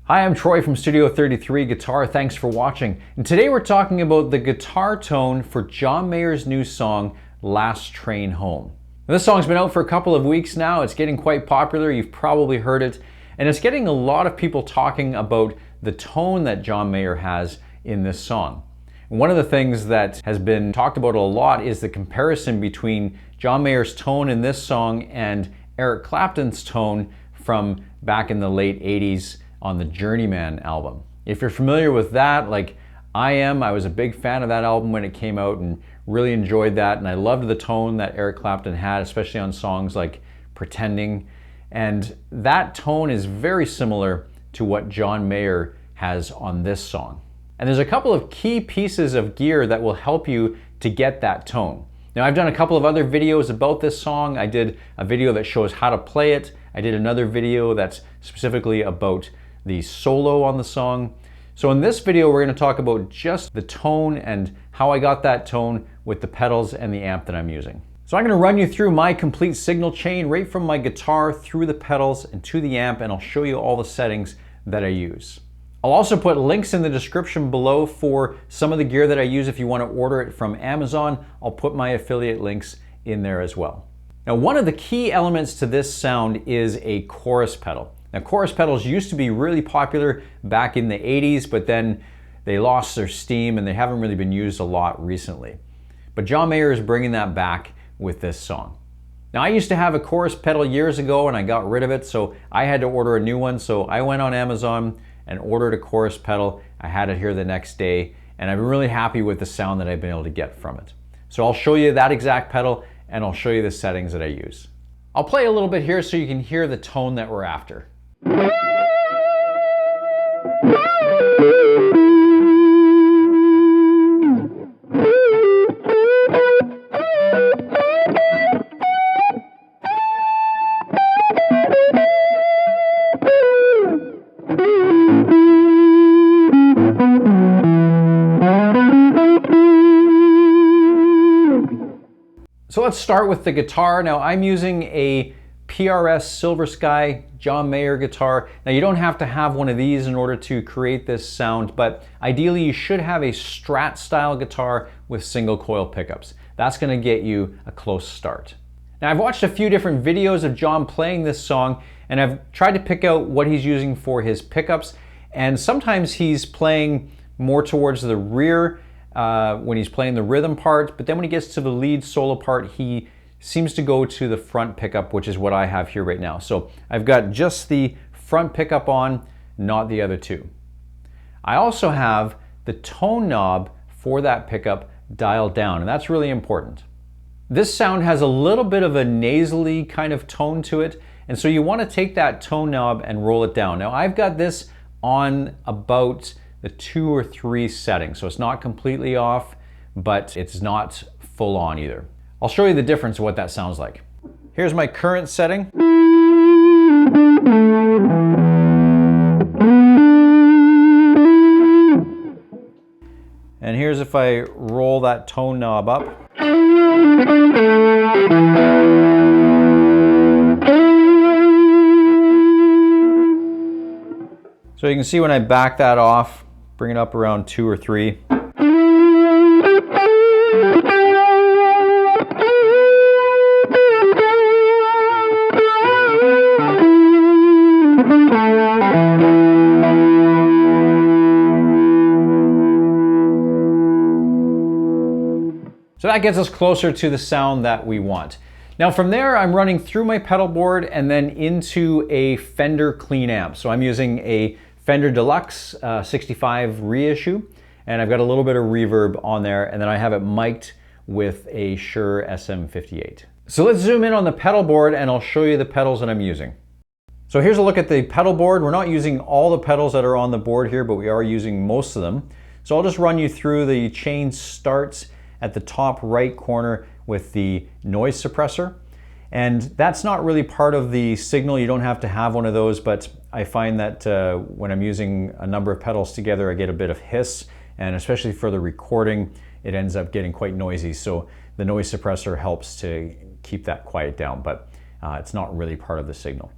Hi, I'm Troy from Studio 33 Guitar. Thanks for watching. And today we're talking about the guitar tone for John Mayer's new song, Last Train Home. Now, this song's been out for a couple of weeks now. It's getting quite popular. You've probably heard it. And it's getting a lot of people talking about the tone that John Mayer has in this song. And one of the things that has been talked about a lot is the comparison between John Mayer's tone in this song and Eric Clapton's tone from back in the late 80s on the Journeyman album. If you're familiar with that, like I was a big fan of that album when it came out and really enjoyed that, and I loved the tone that Eric Clapton had, especially on songs like Pretending. And that tone is very similar to what John Mayer has on this song. And there's a couple of key pieces of gear that will help you to get that tone. Now, I've done a couple of other videos about this song. I did a video that shows how to play it. I did another video that's specifically about the solo on the song. So in this video, we're going to talk about just the tone and how I got that tone with the pedals and the amp that I'm using. So I'm going to run you through my complete signal chain right from my guitar through the pedals and to the amp, and I'll show you all the settings that I use. I'll also put links in the description below for some of the gear that I use if you want to order it from Amazon. I'll put my affiliate links in there as well. Now, one of the key elements to this sound is a chorus pedal. Now, chorus pedals used to be really popular back in the 80s, but then they lost their steam and they haven't really been used a lot recently. But John Mayer is bringing that back with this song. Now, I used to have a chorus pedal years ago and I got rid of it, so I had to order a new one. So I went on Amazon and ordered a chorus pedal. I had it here the next day, and I'm really happy with the sound that I've been able to get from it. So I'll show you that exact pedal and I'll show you the settings that I use. I'll play a little bit here so you can hear the tone that we're after. So let's start with the guitar. Now, I'm using a PRS Silver Sky John Mayer guitar. Now, you don't have to have one of these in order to create this sound, but ideally you should have a Strat style guitar with single coil pickups. That's going to get you a close start. Now, I've watched a few different videos of John playing this song, and I've tried to pick out what he's using for his pickups, and sometimes he's playing more towards the rear when he's playing the rhythm part, but then when he gets to the lead solo part, he seems to go to the front pickup, which is what I have here right now. So I've got just the front pickup on, not the other two. I also have the tone knob for that pickup dialed down, and that's really important. This sound has a little bit of a nasally kind of tone to it, and so you want to take that tone knob and roll it down. Now, I've got this on about the 2 or 3 settings, so it's not completely off, but it's not full on either. I'll show you the difference of what that sounds like. Here's my current setting. And here's if I roll that tone knob up. So you can see when I back that off, bring it up around 2 or 3. So that gets us closer to the sound that we want. Now from there, I'm running through my pedal board and then into a Fender clean amp. So I'm using a Fender Deluxe 65 reissue, and I've got a little bit of reverb on there, and then I have it mic'd with a Shure SM58. So let's zoom in on the pedal board and I'll show you the pedals that I'm using. So here's a look at the pedal board. We're not using all the pedals that are on the board here, but we are using most of them. So I'll just run you through. The chain starts at the top right corner with the noise suppressor. And that's not really part of the signal. You don't have to have one of those, but I find that when I'm using a number of pedals together, I get a bit of hiss, and especially for the recording, it ends up getting quite noisy. So the noise suppressor helps to keep that quiet down, but it's not really part of the signal.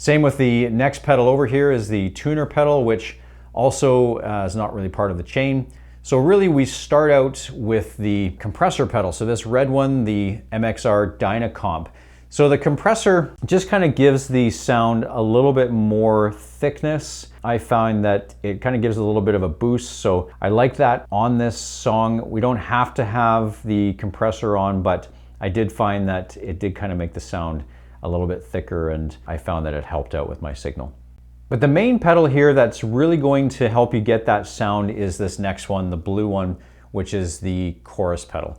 Same with the next pedal over here is the tuner pedal, which also is not really part of the chain. So really we start out with the compressor pedal. So this red one, the MXR Dynacomp. So the compressor just kind of gives the sound a little bit more thickness. I find that it kind of gives a little bit of a boost. So I like that on this song. We don't have to have the compressor on, but I did find that it did kind of make the sound a little bit thicker, and I found that it helped out with my signal. But the main pedal here that's really going to help you get that sound is this next one, the blue one, which is the chorus pedal.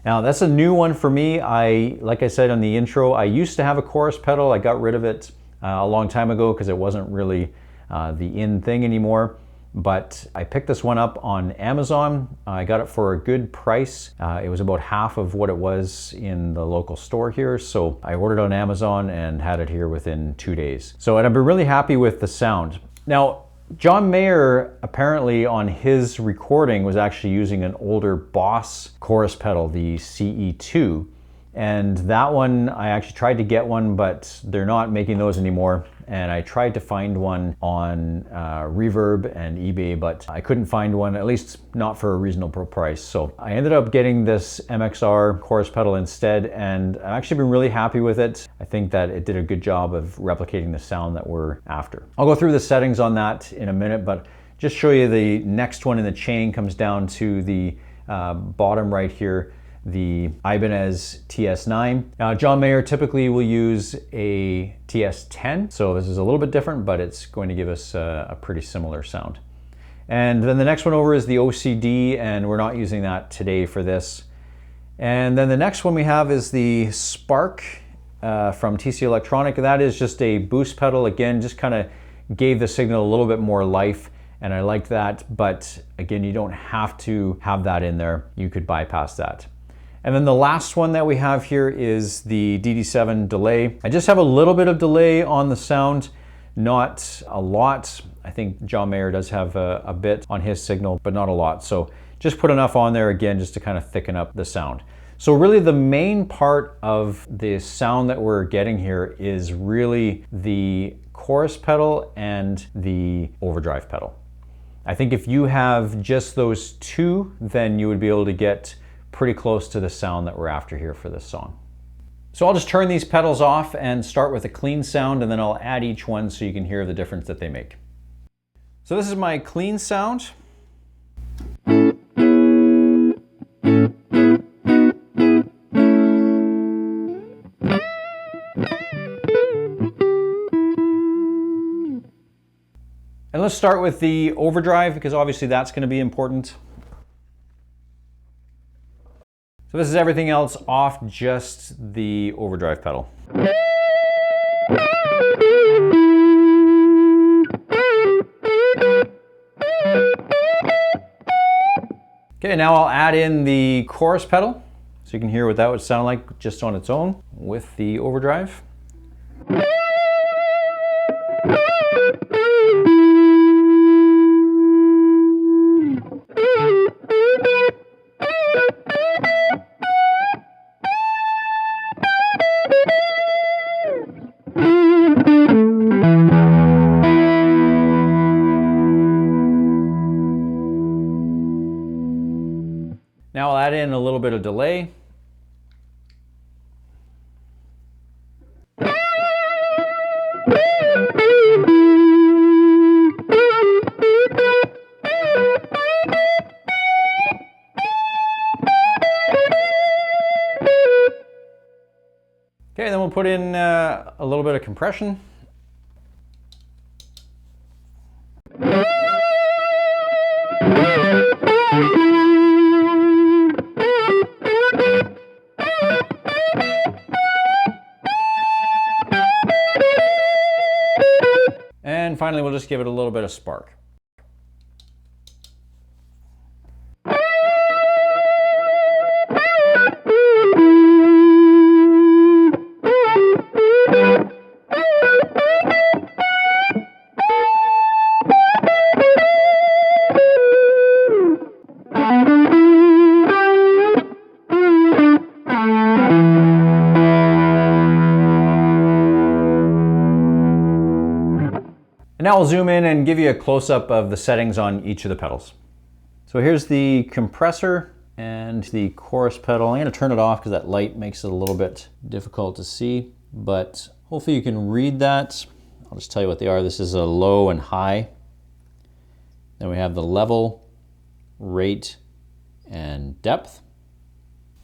Now that's a new one for me. Like I said on the intro, I used to have a chorus pedal. I got rid of it a long time ago because it wasn't really the in thing anymore. But I picked this one up on Amazon. I got it for a good price. It was about half of what it was in the local store here. So I ordered on Amazon and had it here within 2 days. So, and I've been really happy with the sound. Now, John Mayer apparently on his recording was actually using an older Boss chorus pedal, the CE2. And that one, I actually tried to get one, but they're not making those anymore. And I tried to find one on Reverb and eBay, but I couldn't find one, at least not for a reasonable price. So I ended up getting this MXR chorus pedal instead, and I've actually been really happy with it. I think that it did a good job of replicating the sound that we're after. I'll go through the settings on that in a minute, but just show you the next one in the chain comes down to the bottom right here, the Ibanez TS9. Now, John Mayer typically will use a TS10, so this is a little bit different, but it's going to give us a pretty similar sound. And then the next one over is the OCD, and we're not using that today for this. And then the next one we have is the Spark from TC Electronic. That is just a boost pedal. Again, just kind of gave the signal a little bit more life, and I liked that, but again, you don't have to have that in there. You could bypass that. And then the last one that we have here is the DD7 delay. I just have a little bit of delay on the sound, not a lot. I think John Mayer does have a bit on his signal, but not a lot. So just put enough on there again, just to kind of thicken up the sound. So really the main part of the sound that we're getting here is really the chorus pedal and the overdrive pedal. I think if you have just those two, then you would be able to get pretty close to the sound that we're after here for this song. So I'll just turn these pedals off and start with a clean sound, and then I'll add each one so you can hear the difference that they make. So this is my clean sound. And let's start with the overdrive, because obviously that's going to be important. So this is everything else off, just the overdrive pedal. Okay, now I'll add in the chorus pedal so you can hear what that would sound like just on its own with the overdrive. Now I'll add in a little bit of delay. Okay, then we'll put in a little bit of compression. And finally, we'll just give it a little bit of spark. Now I'll zoom in and give you a close-up of the settings on each of the pedals. So here's the compressor and the chorus pedal. I'm going to turn it off because that light makes it a little bit difficult to see, but hopefully you can read that. I'll just tell you what they are. This is a low and high. Then we have the level, rate, and depth.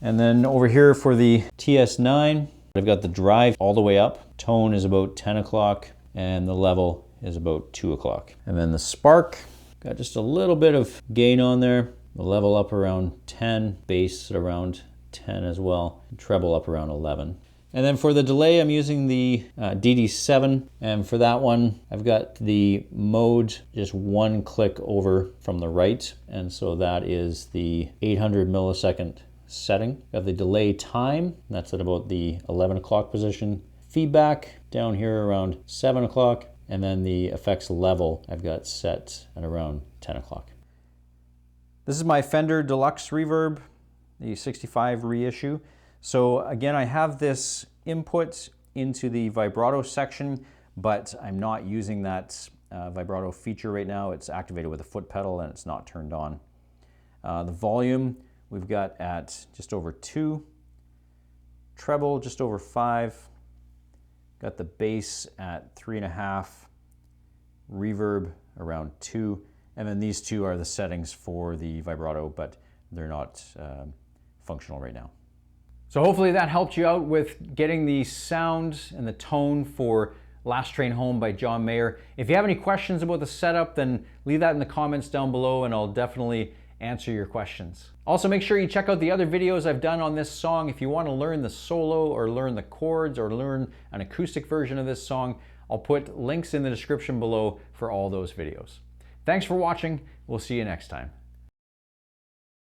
And then over here for the TS9, I've got the drive all the way up. Tone is about 10 o'clock and the level is about 2 o'clock. And then the spark, got just a little bit of gain on there. The level up around 10, bass at around 10 as well, treble up around 11. And then for the delay, I'm using the DD7, and for that one, I've got the mode just one click over from the right, and so that is the 800 millisecond setting. I have the delay time, that's at about the 11 o'clock position. Feedback down here around 7 o'clock, and then the effects level I've got set at around 10 o'clock. This is my Fender Deluxe Reverb, the 65 reissue. So again, I have this input into the vibrato section, but I'm not using that vibrato feature right now. It's activated with a foot pedal and it's not turned on. The volume we've got at just over 2, treble just over 5, got the bass at 3.5, reverb around 2, and then these two are the settings for the vibrato, but they're not functional right now. So hopefully that helped you out with getting the sound and the tone for Last Train Home by John Mayer. If you have any questions about the setup, then leave that in the comments down below and I'll definitely answer your questions. Also, make sure you check out the other videos I've done on this song. If you want to learn the solo or learn the chords or learn an acoustic version of this song, I'll put links in the description below for all those videos. Thanks for watching. We'll see you next time.